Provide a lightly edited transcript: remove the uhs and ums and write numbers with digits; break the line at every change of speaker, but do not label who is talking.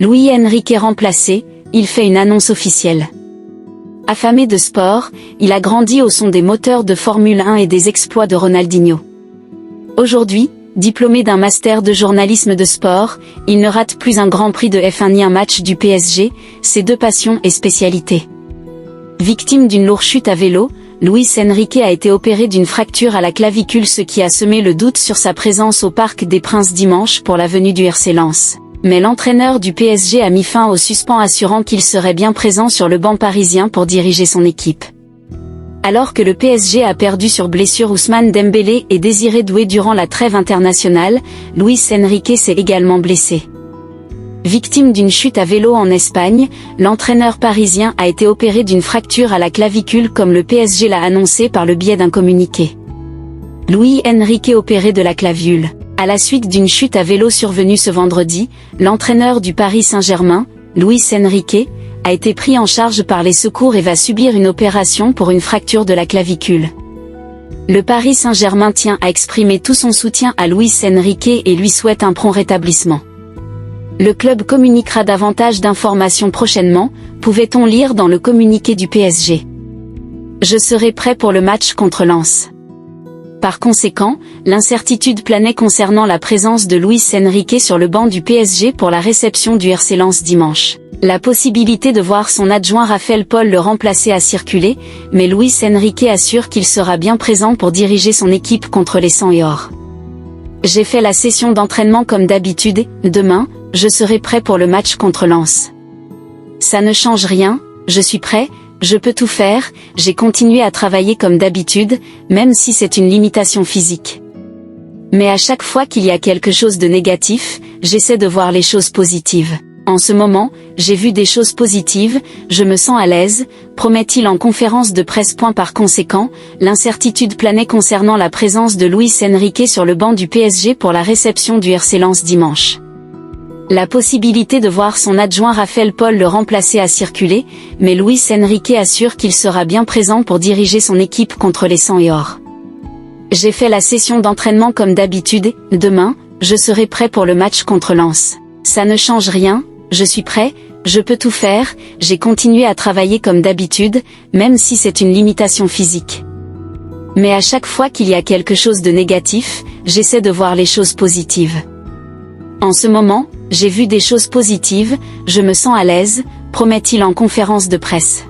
Luis Enrique remplacé, il fait une annonce officielle. Affamé de sport, il a grandi au son des moteurs de Formule 1 et des exploits de Ronaldinho. Aujourd'hui, diplômé d'un master de journalisme de sport, il ne rate plus un Grand Prix de F1 ni un match du PSG, ses deux passions et spécialités. Victime d'une lourde chute à vélo, Luis Enrique a été opéré d'une fracture à la clavicule, ce qui a semé le doute sur sa présence au Parc des Princes dimanche pour la venue du RC Lens. Mais l'entraîneur du PSG a mis fin au suspens, assurant qu'il serait bien présent sur le banc parisien pour diriger son équipe. Alors que le PSG a perdu sur blessure Ousmane Dembélé et Désiré Doué durant la trêve internationale, Luis Enrique s'est également blessé. Victime d'une chute à vélo en Espagne, l'entraîneur parisien a été opéré d'une fracture à la clavicule, comme le PSG l'a annoncé par le biais d'un communiqué. Luis Enrique opéré de la clavicule. À la suite d'une chute à vélo survenue ce vendredi, l'entraîneur du Paris Saint-Germain, Luis Enrique, a été pris en charge par les secours et va subir une opération pour une fracture de la clavicule. Le Paris Saint-Germain tient à exprimer tout son soutien à Luis Enrique et lui souhaite un prompt rétablissement. Le club communiquera davantage d'informations prochainement, pouvait-on lire dans le communiqué du PSG. Je serai prêt pour le match contre Lens. Par conséquent, l'incertitude planait concernant la présence de Luis Enrique sur le banc du PSG pour la réception du RC Lens dimanche. La possibilité de voir son adjoint Raphaël Paul le remplacer a circulé, mais Luis Enrique assure qu'il sera bien présent pour diriger son équipe contre les Sang et Or. J'ai fait la session d'entraînement comme d'habitude et, demain, je serai prêt pour le match contre Lens. Ça ne change rien, je suis prêt, je peux tout faire, j'ai continué à travailler comme d'habitude, même si c'est une limitation physique. Mais à chaque fois qu'il y a quelque chose de négatif, j'essaie de voir les choses positives. En ce moment, j'ai vu des choses positives, je me sens à l'aise, promet-il en conférence de presse. Par conséquent, l'incertitude planait concernant la présence de Luis Enrique sur le banc du PSG pour la réception du RC Lens dimanche. La possibilité de voir son adjoint Raphaël Paul le remplacer a circulé, mais Luis Enrique assure qu'il sera bien présent pour diriger son équipe contre les Sang et Or. J'ai fait la session d'entraînement comme d'habitude et, demain, je serai prêt pour le match contre Lens. Ça ne change rien, je suis prêt, je peux tout faire, j'ai continué à travailler comme d'habitude, même si c'est une limitation physique. Mais à chaque fois qu'il y a quelque chose de négatif, j'essaie de voir les choses positives. En ce moment, j'ai vu des choses positives, je me sens à l'aise, promet-il en conférence de presse.